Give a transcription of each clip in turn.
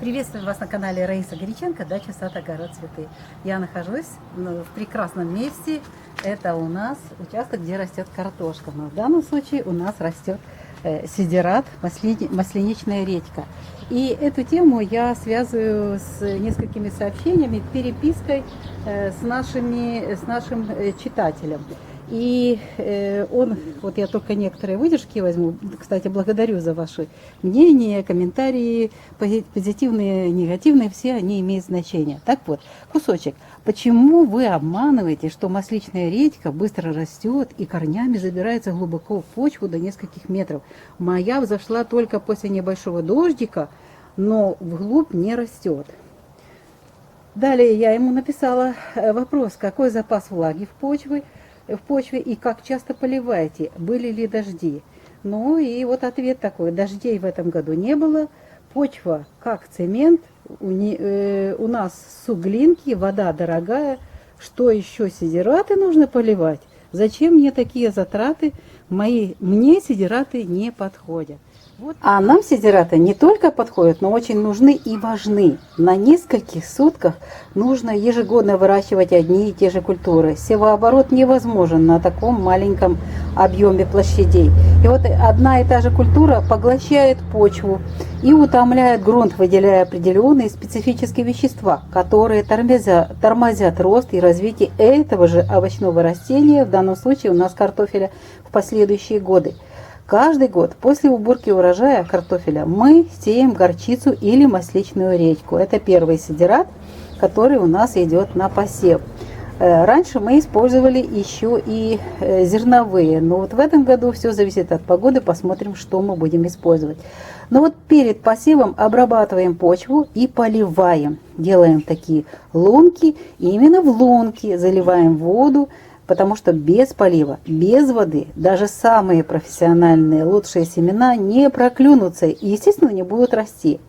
Приветствую вас на канале Раиса Горяченко, дача, сад, огород, цветы. Я нахожусь в прекрасном месте. Это у нас участок, где растет картошка. Но в данном случае у нас растет сидерат, масляничная редька. И эту тему я связываю с несколькими сообщениями, перепиской с нашим читателем. И вот я только некоторые выдержки возьму. Кстати, благодарю за ваши мнения, комментарии, позитивные, негативные, все они имеют значение. Так вот, кусочек. Почему вы обманываете, что масличная редька быстро растет и корнями забирается глубоко в почву до нескольких метров? Моя взошла только после небольшого дождика, но вглубь не растет. Далее я ему написала вопрос, какой запас влаги в почве и как часто поливаете, были ли дожди. Ну и вот ответ такой: дождей в этом году не было, почва как цемент, у нас суглинки, вода дорогая, что еще сидераты нужно поливать? Зачем мне такие затраты? Мне сидераты не подходят. Вот. А нам сидераты не только подходят, но очень нужны и важны. На нескольких сотках нужно ежегодно выращивать одни и те же культуры. Севооборот невозможен на таком маленьком объеме площадей. И вот одна и та же культура поглощает почву и утомляет грунт, выделяя определенные специфические вещества, которые тормозят рост и развитие этого же овощного растения, в данном случае у нас картофеля, в последующие годы. Каждый год после уборки урожая картофеля мы сеем горчицу или масличную редьку. Это первый сидерат, который у нас идет на посев. Раньше мы использовали еще и зерновые, но вот в этом году все зависит от погоды, посмотрим, что мы будем использовать. Но вот перед посевом обрабатываем почву и поливаем. Делаем такие лунки, и именно в лунки заливаем воду, потому что без полива, без воды, даже самые профессиональные лучшие семена не проклюнутся и, естественно, не будут расти.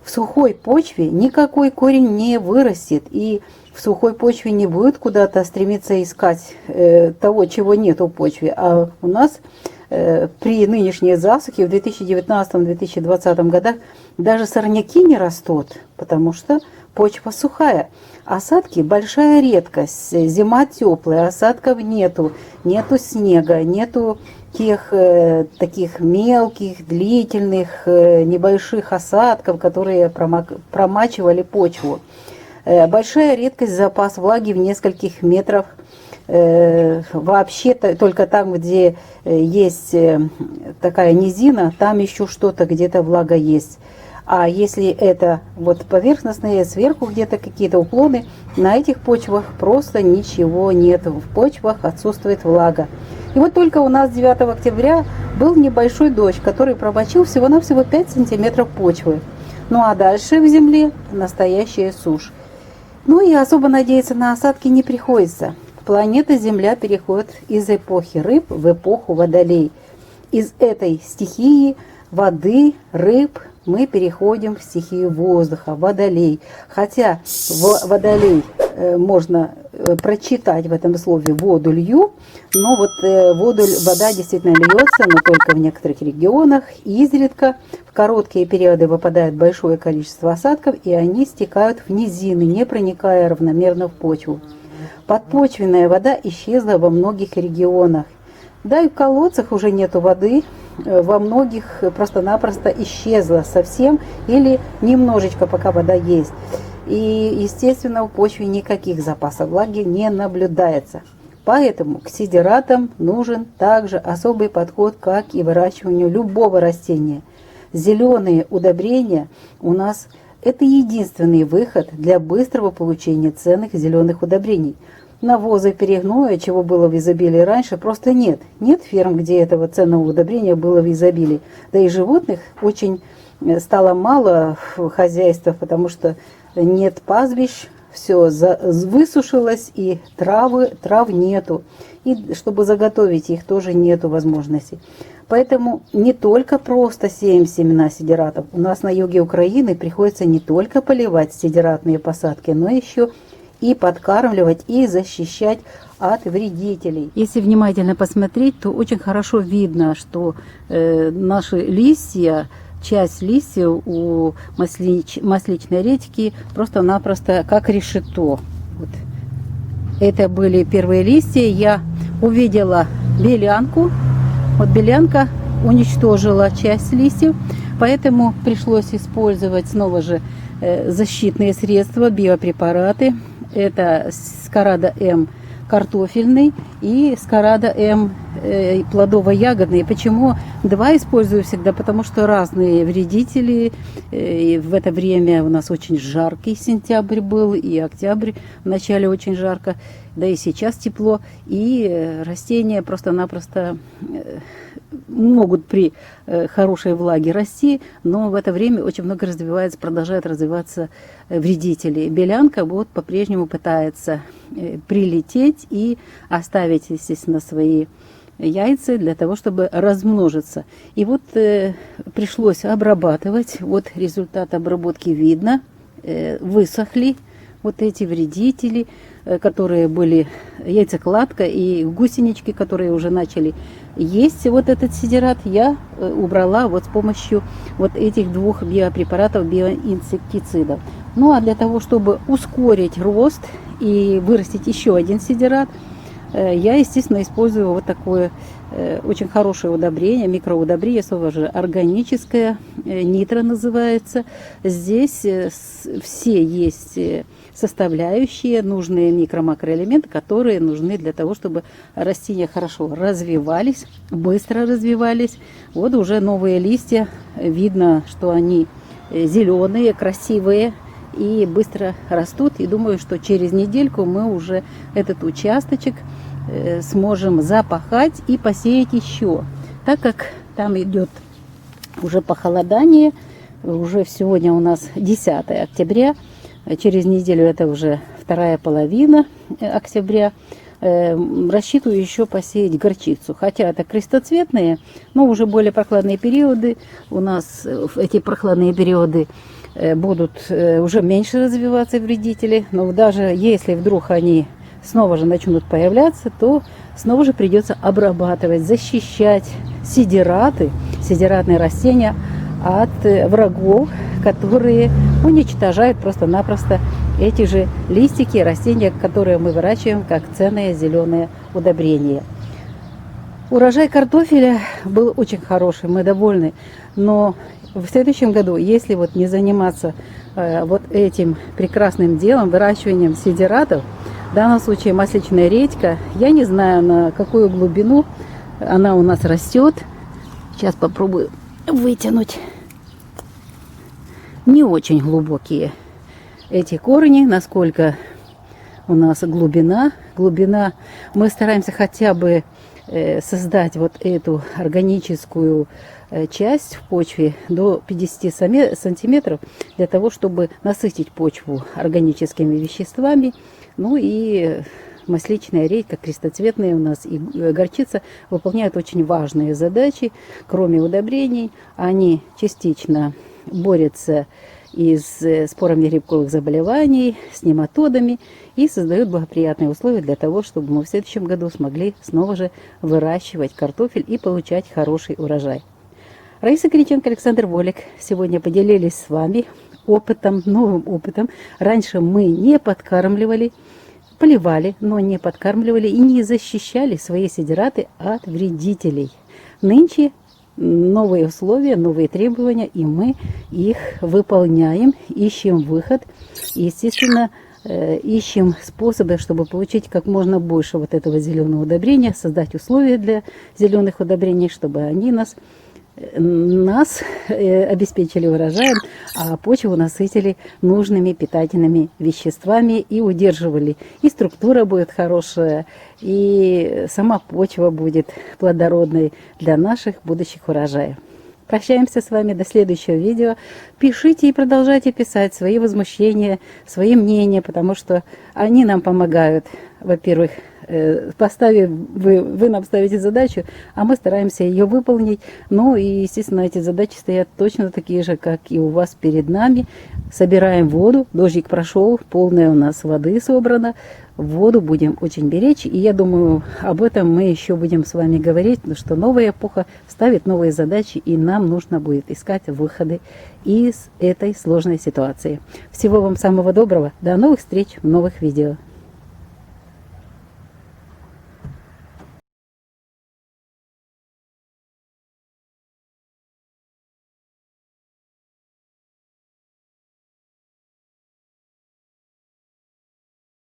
В сухой почве никакой корень не вырастет, и в сухой почве не будет куда-то стремиться искать того, чего нет в почве. А у нас при нынешней засухе в 2019-2020 годах даже сорняки не растут, потому что почва сухая. Осадки большая редкость, зима теплая, осадков нету снега, нету тех таких мелких, длительных, небольших осадков, которые промачивали почву. Большая редкость, запас влаги в нескольких метрах. Вообще только там, где есть такая низина, там еще что-то, где-то влага есть. А если это вот поверхностные, сверху где-то какие-то уклоны, на этих почвах просто ничего нет. В почвах отсутствует влага. И вот только у нас 9 октября был небольшой дождь, который промочил всего-навсего 5 сантиметров почвы. Ну а дальше в земле настоящая сушь. Ну и особо надеяться на осадки не приходится. Планета Земля переходит из эпохи рыб в эпоху водолей. Из этой стихии воды, рыб мы переходим в стихию воздуха, водолей. Хотя водолей можно прочитать в этом слове воду лью, но вот вода действительно льется, но только в некоторых регионах, изредка. В короткие периоды выпадает большое количество осадков, и они стекают в низины, не проникая равномерно в почву. Подпочвенная вода исчезла во многих регионах. Да и в колодцах уже нету воды, во многих просто-напросто исчезла совсем или немножечко, пока вода есть. И, естественно, в почве никаких запасов влаги не наблюдается. Поэтому к сидератам нужен также особый подход, как и выращиванию любого растения. Зеленые удобрения у нас это единственный выход для быстрого получения ценных зеленых удобрений. Навоза и перегноя, чего было в изобилии раньше, просто нет. Нет ферм, где этого ценного удобрения было в изобилии. Да и животных очень стало мало в хозяйствах, потому что нет пастбищ, все высушилось, и трав нету. И чтобы заготовить их, тоже нету возможности. Поэтому не только просто сеем семена сидератов. У нас на юге Украины приходится не только поливать сидератные посадки, но еще и подкармливать, и защищать от вредителей. Если внимательно посмотреть, то очень хорошо видно, что наши листья часть листьев у масличной редьки просто-напросто как решето. Вот. Это были первые листья. Я увидела белянку. Вот белянка уничтожила часть листьев, поэтому пришлось использовать снова же защитные средства, биопрепараты. Это Скарада М картофельный и Скарада М плодово-ягодный. Почему два использую всегда? Потому что разные вредители. И в это время у нас очень жаркий сентябрь был, и октябрь в начале очень жарко, да и сейчас тепло. И растения просто-напросто могут при хорошей влаге расти, но в это время очень много продолжают развиваться вредители. Белянка вот по-прежнему пытается прилететь и оставить, естественно, свои яйца для того, чтобы размножиться. И вот пришлось обрабатывать. Вот результат обработки видно. Высохли вот эти вредители, которые были яйцекладка и гусенички, которые уже начали есть вот этот сидерат, я убрала вот с помощью вот этих двух биопрепаратов, биоинсектицидов. Ну а для того, чтобы ускорить рост и вырастить еще один сидерат, я, естественно, использую вот такое очень хорошее удобрение, микроудобрение, слово же органическое, нитро называется. Здесь все есть составляющие, нужные микро-макроэлементы, которые нужны для того, чтобы растения хорошо развивались, быстро развивались. Вот уже новые листья, видно, что они зеленые, красивые и быстро растут. И думаю, что через недельку мы уже этот участочек сможем запахать и посеять еще. Так как там идет уже похолодание, уже сегодня у нас 10 октября, через неделю это уже вторая половина октября, рассчитываю еще посеять горчицу. Хотя это крестоцветные, но уже более прохладные периоды. У нас в эти прохладные периоды будут уже меньше развиваться вредители. Но даже если вдруг они снова же начнут появляться, то снова же придется обрабатывать, защищать сидератные растения от врагов, которые уничтожают просто-напросто эти же листики, растения, которые мы выращиваем как ценное зеленое удобрение. Урожай картофеля был очень хороший, мы довольны, но в следующем году, если вот не заниматься вот этим прекрасным делом, выращиванием сидератов, в данном случае масличная редька, я не знаю, на какую глубину она у нас растет. Сейчас попробую вытянуть. Не очень глубокие эти корни, насколько у нас глубина. Глубина, мы стараемся хотя бы создать вот эту органическую часть в почве до 50 сантиметров, для того, чтобы насытить почву органическими веществами. Ну и масличная редька, крестоцветные у нас и горчица выполняют очень важные задачи. Кроме удобрений, они частично борются и с спорами грибковых заболеваний, с нематодами и создают благоприятные условия для того, чтобы мы в следующем году смогли снова же выращивать картофель и получать хороший урожай. Раиса Кириченко, Александр Волик сегодня поделились с вами опытом, новым опытом. Раньше мы не подкармливали, поливали, но не подкармливали и не защищали свои сидераты от вредителей. Нынче новые условия, новые требования, и мы их выполняем, ищем выход. И, естественно, ищем способы, чтобы получить как можно больше вот этого зеленого удобрения, создать условия для зеленых удобрений, чтобы они нас обеспечили урожаем, а почву насытили нужными питательными веществами и удерживали. И структура будет хорошая, и сама почва будет плодородной для наших будущих урожаев. Прощаемся с вами до следующего видео. Пишите и продолжайте писать свои возмущения, свои мнения, потому что они нам помогают, во-первых, вы нам ставите задачу, а мы стараемся ее выполнить. Ну и, естественно, эти задачи стоят точно такие же, как и у вас перед нами. Собираем воду, дождик прошел, полная у нас воды собрана. Воду будем очень беречь, и я думаю, об этом мы еще будем с вами говорить, потому что новая эпоха ставит новые задачи, и нам нужно будет искать выходы из этой сложной ситуации. Всего вам самого доброго, до новых встреч в новых видео.